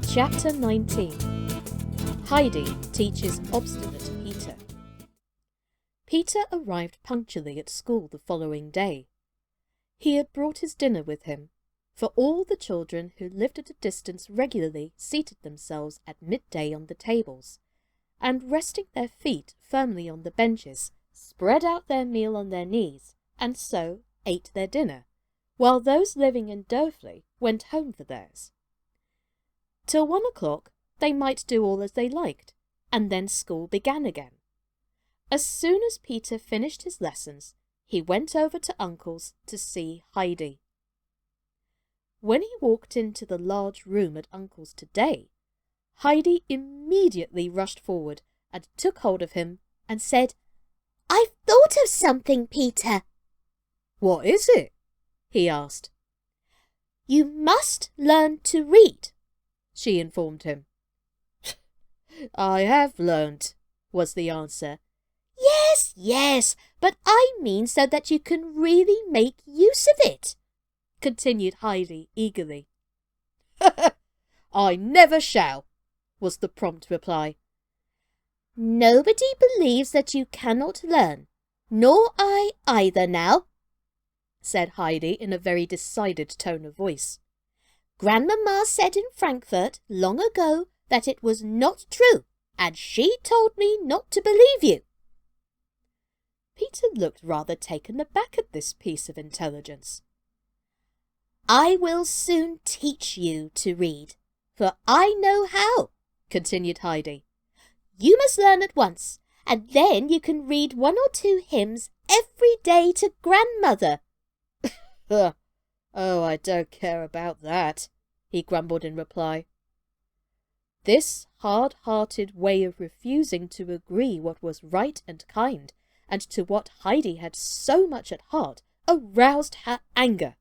Chapter 19. Heidi teaches Obstinate Peter. Peter arrived punctually at school the following day. He had brought his dinner with him, for all the children who lived at a distance regularly seated themselves at midday on the tables, and resting their feet firmly on the benches, spread out their meal on their knees, and so ate their dinner, while those living in Durfley went home for theirs. Till 1 o'clock they might do all as they liked, and then school began again. As soon as Peter finished his lessons, he went over to Uncle's to see Heidi. When he walked into the large room at Uncle's today, Heidi immediately rushed forward and took hold of him and said, "I've thought of something, Peter." "What is it?" he asked. "You must learn to read," she informed him. "I have learned," was the answer. Yes, but I mean so that you can really make use of it," continued Heidi eagerly. "I never shall," was the prompt reply. "Nobody believes that you cannot learn, nor I either now," said Heidi in a very decided tone of voice. "Grandmamma said in Frankfurt long ago that it was not true, and she told me not to believe you." Peter looked rather taken aback at this piece of intelligence. "I will soon teach you to read, for I know how," continued Heidi. "You must learn at once, and then you can read 1 or 2 hymns every day to grandmother." "Oh, I don't care about that," he grumbled in reply. This hard-hearted way of refusing to agree what was right and kind, and to what Heidi had so much at heart, aroused her anger.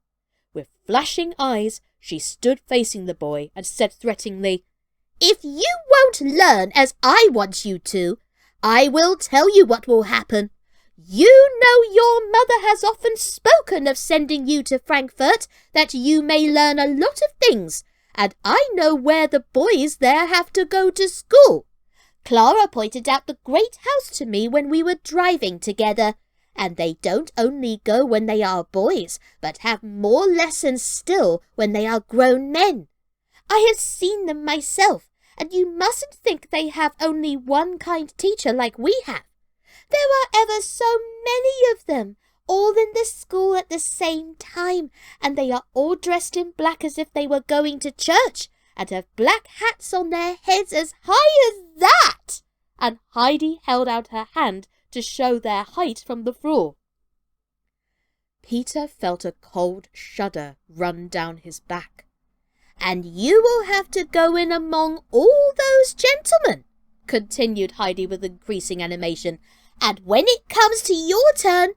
With flashing eyes, she stood facing the boy and said threateningly, "If you won't learn as I want you to, I will tell you what will happen. You know your mother has often spoken of sending you to Frankfurt that you may learn a lot of things, and I know where the boys there have to go to school. Clara pointed out the great house to me when we were driving together, and they don't only go when they are boys, but have more lessons still when they are grown men. I have seen them myself, and you mustn't think they have only one kind teacher like we have. There are ever so many of them, all in the school at the same time, and they are all dressed in black as if they were going to church, and have black hats on their heads as high as that," and Heidi held out her hand to show their height from the floor. Peter felt a cold shudder run down his back. "And you will have to go in among all those gentlemen," continued Heidi with increasing animation, "and when it comes to your turn,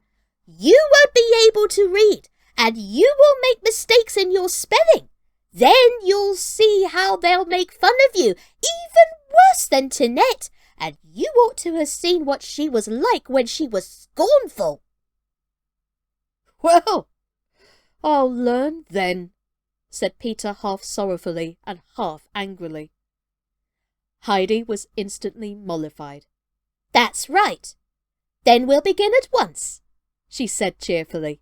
you won't be able to read, and you will make mistakes in your spelling. Then you'll see how they'll make fun of you, even worse than Tinette, and you ought to have seen what she was like when she was scornful." "Well, I'll learn then," said Peter half sorrowfully and half angrily. Heidi was instantly mollified. "That's right. Then we'll begin at once," she said cheerfully.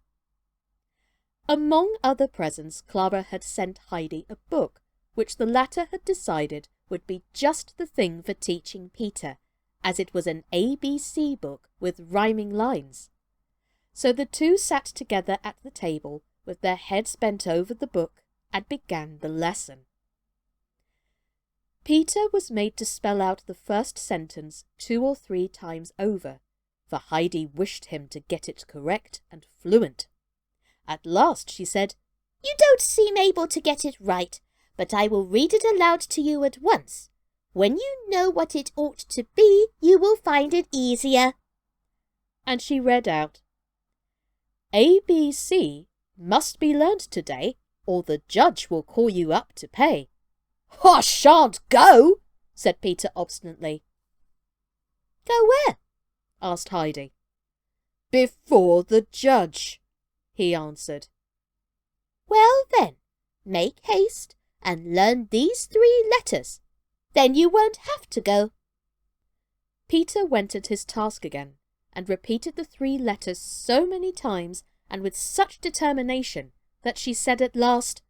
Among other presents, Clara had sent Heidi a book, which the latter had decided would be just the thing for teaching Peter, as it was an ABC book with rhyming lines. So the two sat together at the table, with their heads bent over the book, and began the lesson. Peter was made to spell out the first sentence 2 or 3 times over, for Heidi wished him to get it correct and fluent. At last she said, "You don't seem able to get it right, but I will read it aloud to you at once. When you know what it ought to be, you will find it easier." And she read out, "ABC must be learnt today, or the judge will call you up to pay." "I shan't go," said Peter obstinately. "Go where?" asked Heidi. "Before the judge," he answered. "Well then, make haste, and learn these 3 letters. Then you won't have to go." Peter went at his task again, and repeated the 3 letters so many times and with such determination that she said at last,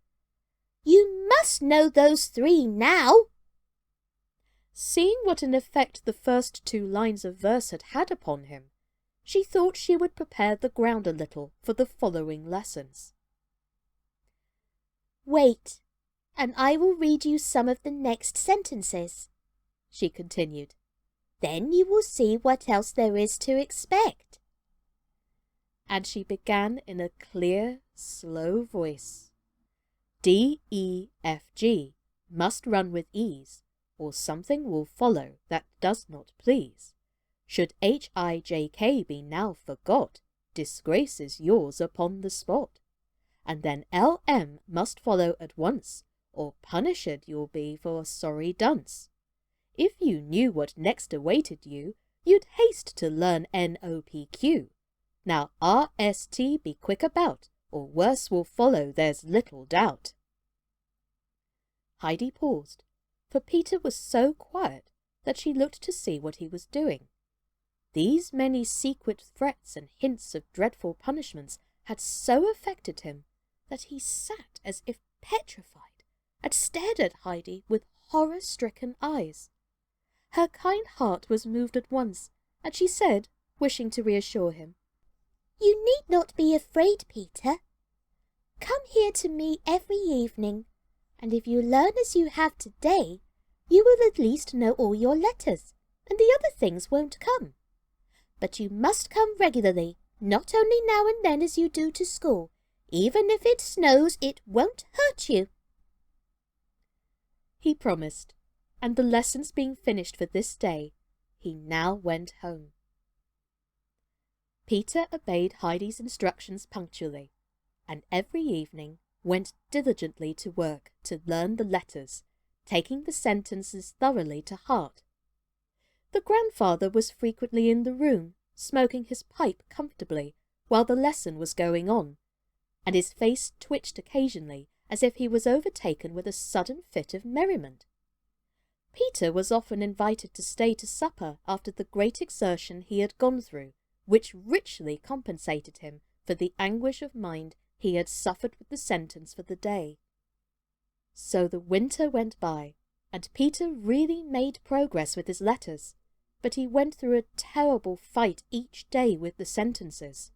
"You must know those 3 now." Seeing what an effect the first 2 lines of verse had had upon him, she thought she would prepare the ground a little for the following lessons. "Wait, and I will read you some of the next sentences," she continued. "Then you will see what else there is to expect." And she began in a clear, slow voice. D, E, F, G must run with ease, or something will follow that does not please. Should H, I, J, K be now forgot, disgrace is yours upon the spot. And then L, M must follow at once, or punished you'll be for a sorry dunce. If you knew what next awaited you, you'd haste to learn N, O, P, Q. Now R, S, T be quick about, or worse will follow, there's little doubt. Heidi paused, for Peter was so quiet that she looked to see what he was doing. These many secret threats and hints of dreadful punishments had so affected him that he sat as if petrified and stared at Heidi with horror-stricken eyes. Her kind heart was moved at once, and she said, wishing to reassure him, "You need not be afraid, Peter. Come here to me every evening, and if you learn as you have today, you will at least know all your letters, and the other things won't come. But you must come regularly, not only now and then as you do to school. Even if it snows, it won't hurt you." He promised, and the lessons being finished for this day, he now went home. Peter obeyed Heidi's instructions punctually, and every evening went diligently to work to learn the letters, taking the sentences thoroughly to heart. The grandfather was frequently in the room, smoking his pipe comfortably while the lesson was going on, and his face twitched occasionally as if he was overtaken with a sudden fit of merriment. Peter was often invited to stay to supper after the great exertion he had gone through, which richly compensated him for the anguish of mind he had suffered with the sentence for the day. So the winter went by, and Peter really made progress with his letters, but he went through a terrible fight each day with the sentences.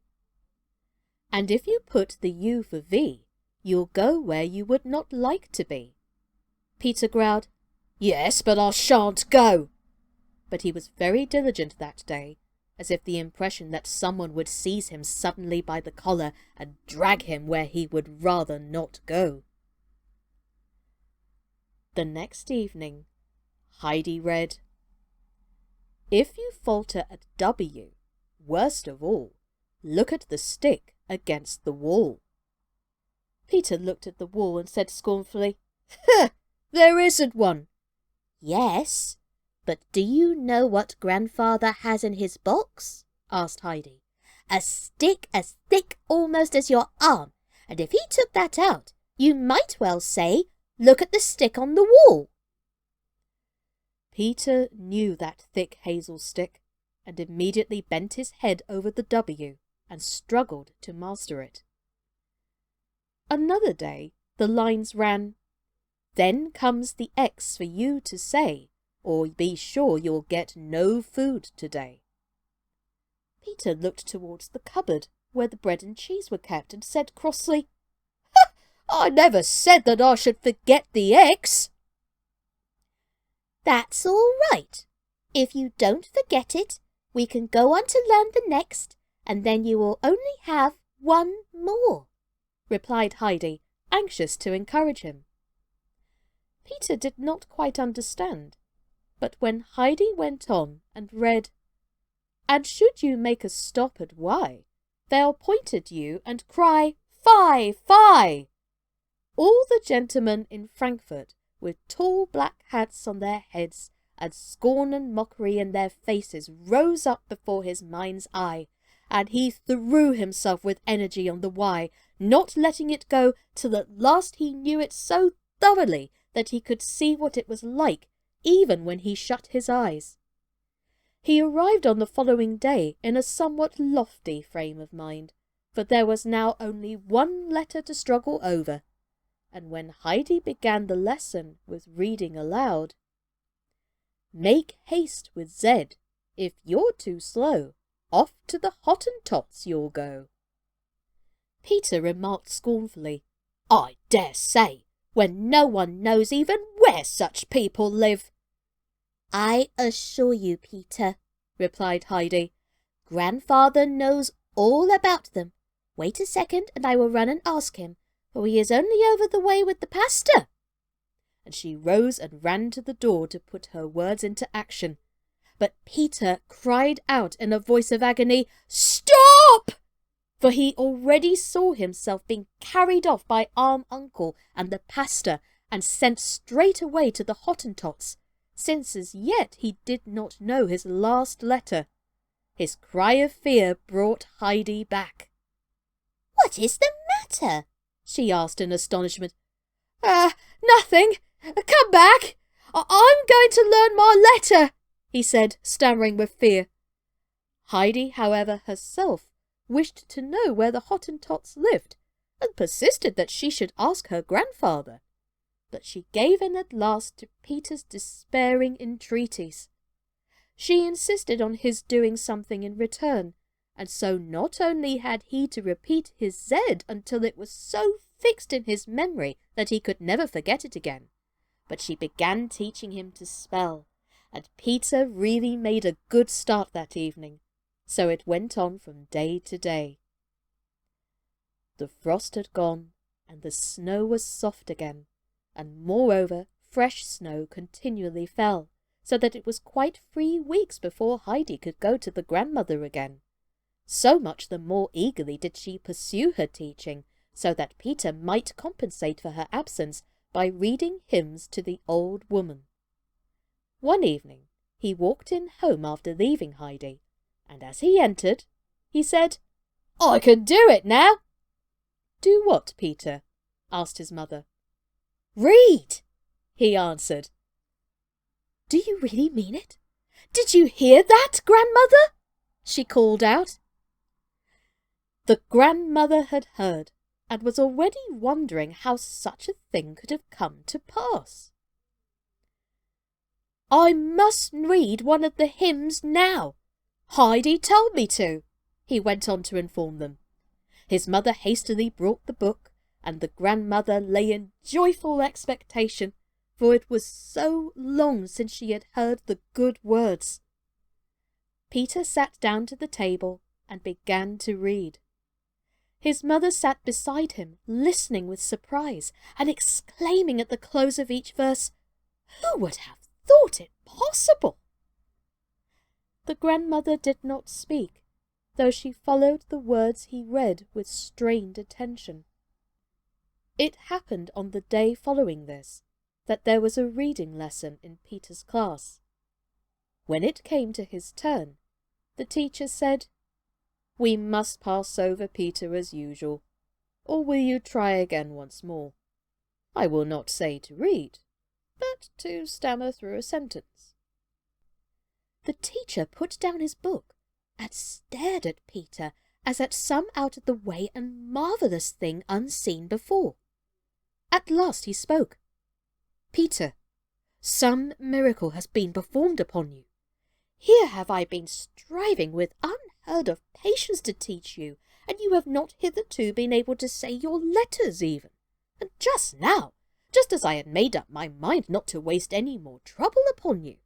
And if you put the U for V, you'll go where you would not like to be. Peter growled, "Yes, but I shan't go." But he was very diligent that day, as if the impression that someone would seize him suddenly by the collar and drag him where he would rather not go. The next evening, Heidi read, "If you falter at W, worst of all, look at the stick against the wall." Peter looked at the wall and said scornfully, "There isn't one." "Yes, but do you know what Grandfather has in his box?" asked Heidi. "A stick as thick almost as your arm, and if he took that out, you might well say, 'Look at the stick on the wall.'" Peter knew that thick hazel stick, and immediately bent his head over the W and struggled to master it. Another day the lines ran, "Then comes the X for you to say, or be sure you'll get no food today." Peter looked towards the cupboard where the bread and cheese were kept and said crossly, "I never said that I should forget the X." "That's all right. If you don't forget it, we can go on to learn the next, and then you will only have one more," replied Heidi, anxious to encourage him. Peter did not quite understand, but when Heidi went on and read, "And should you make a stop at Y, they'll point at you and cry, 'Fie, fie!' All the gentlemen in Frankfurt, with tall black hats on their heads and scorn and mockery in their faces, rose up before his mind's eye, and he threw himself with energy on the Y, not letting it go till at last he knew it so thoroughly that he could see what it was like even when he shut his eyes. He arrived on the following day in a somewhat lofty frame of mind, for there was now only one letter to struggle over, and when Heidi began the lesson with reading aloud, "Make haste with Z. If you're too slow, off to the Hottentots you'll go," Peter remarked scornfully, "I dare say, when no one knows even where such people live." "I assure you, Peter," replied Heidi, "Grandfather knows all about them. Wait a second and I will run and ask him, for he is only over the way with the pasta." And she rose and ran to the door to put her words into action. But Peter cried out in a voice of agony, "Stop!" For he already saw himself being carried off by Uncle and the pastor and sent straight away to the Hottentots, since as yet he did not know his last letter. His cry of fear brought Heidi back. "What is the matter?" she asked in astonishment. Nothing. Come back. I'm going to learn my letter," he said, stammering with fear. Heidi, however, herself wished to know where the Hottentots lived, and persisted that she should ask her grandfather. But she gave in at last to Peter's despairing entreaties. She insisted on his doing something in return, and so not only had he to repeat his Z until it was so fixed in his memory that he could never forget it again, but she began teaching him to spell, and Peter really made a good start that evening, so it went on from day to day. The frost had gone, and the snow was soft again, and moreover fresh snow continually fell, so that it was quite 3 weeks before Heidi could go to the grandmother again. So much the more eagerly did she pursue her teaching, so that Peter might compensate for her absence by reading hymns to the old woman. One evening he walked in home after leaving Heidi, and as he entered, he said, "I can do it now." "Do what, Peter?" asked his mother. "Read," he answered. "Do you really mean it? Did you hear that, grandmother?" she called out. The grandmother had heard, and was already wondering how such a thing could have come to pass. "I must read one of the hymns now. Heidi told me to," he went on to inform them. His mother hastily brought the book, and the grandmother lay in joyful expectation, for it was so long since she had heard the good words. Peter sat down to the table and began to read. His mother sat beside him, listening with surprise, and exclaiming at the close of each verse, "Who would have thought it possible?" The grandmother did not speak, though she followed the words he read with strained attention. It happened on the day following this that there was a reading lesson in Peter's class. When it came to his turn, the teacher said, "We must pass over Peter as usual, or will you try again once more? I will not say to read, but to stammer through a sentence." The teacher put down his book and stared at Peter as at some out-of-the-way and marvellous thing unseen before. At last he spoke. "Peter, some miracle has been performed upon you. Here have I been striving with unheard-of patience to teach you, and you have not hitherto been able to say your letters even. And just now, just as I had made up my mind not to waste any more trouble upon you,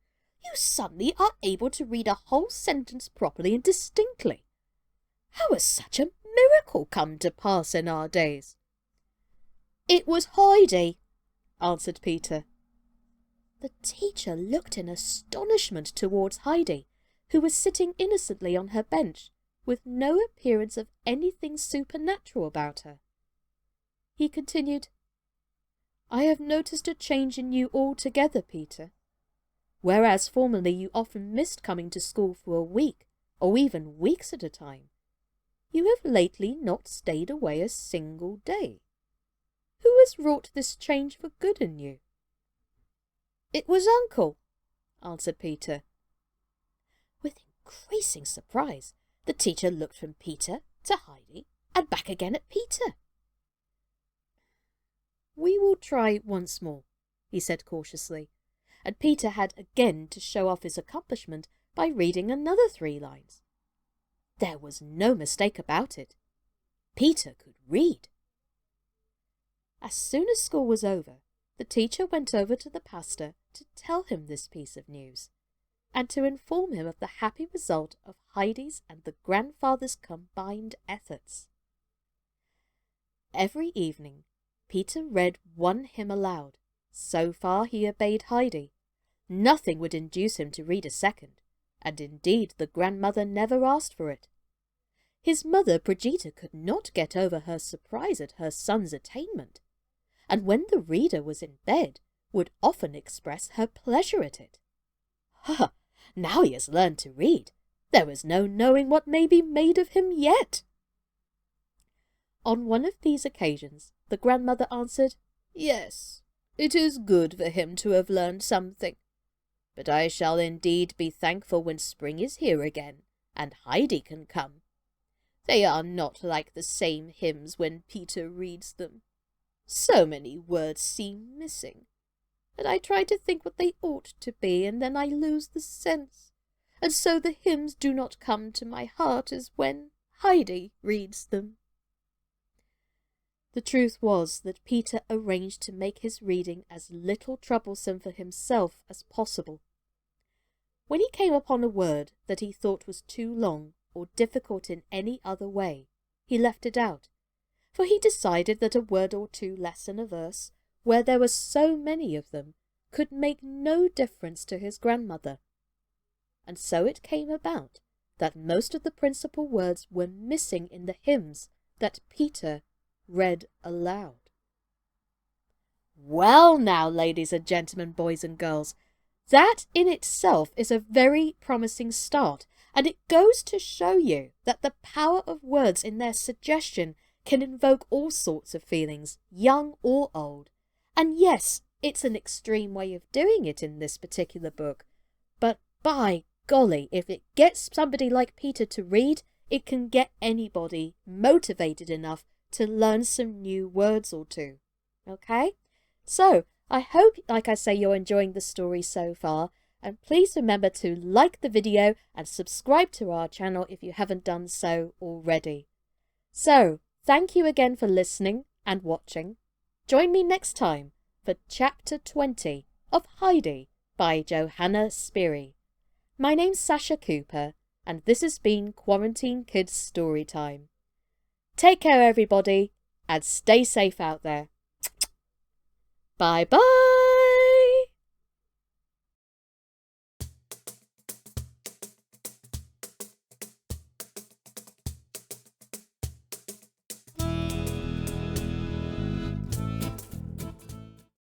you suddenly are able to read a whole sentence properly and distinctly. How has such a miracle come to pass in our days?" "It was Heidi," answered Peter. The teacher looked in astonishment towards Heidi, who was sitting innocently on her bench, with no appearance of anything supernatural about her. He continued, "I have noticed a change in you altogether, Peter. Whereas formerly you often missed coming to school for a week, or even weeks at a time, you have lately not stayed away a single day. Who has wrought this change for good in you?" "It was Uncle," answered Peter. With increasing surprise, the teacher looked from Peter to Heidi and back again at Peter. "We will try once more," he said cautiously, and Peter had again to show off his accomplishment by reading another 3 lines. There was no mistake about it. Peter could read. As soon as school was over, the teacher went over to the pastor to tell him this piece of news, and to inform him of the happy result of Heidi's and the grandfather's combined efforts. Every evening, Peter read one hymn aloud. So far he obeyed Heidi. Nothing would induce him to read a second, and indeed the grandmother never asked for it. His mother, Brigida, could not get over her surprise at her son's attainment, and when the reader was in bed, would often express her pleasure at it. "Ha! Now he has learned to read. There is no knowing what may be made of him yet." On one of these occasions, the grandmother answered, "Yes, it is good for him to have learned something. But I shall indeed be thankful when spring is here again, and Heidi can come. They are not like the same hymns when Peter reads them. So many words seem missing, and I try to think what they ought to be, and then I lose the sense, and so the hymns do not come to my heart as when Heidi reads them." The truth was that Peter arranged to make his reading as little troublesome for himself as possible. When he came upon a word that he thought was too long or difficult in any other way, he left it out, for he decided that a word or 2 less in a verse, where there were so many of them, could make no difference to his grandmother. And so it came about that most of the principal words were missing in the hymns that Peter read aloud. Well now, ladies and gentlemen, boys and girls, that in itself is a very promising start, and it goes to show you that the power of words in their suggestion can invoke all sorts of feelings, young or old. And yes, it's an extreme way of doing it in this particular book, but by golly, if it gets somebody like Peter to read, it can get anybody motivated enough to learn some new words or 2. Okay? So, I hope, like I say, you're enjoying the story so far, and please remember to like the video and subscribe to our channel if you haven't done so already. So, thank you again for listening and watching. Join me next time for Chapter 20 of Heidi by Johanna Spyri. My name's Sascha Cooper, and this has been Quarantine Kids Storytime. Take care, everybody, and stay safe out there. Bye-bye!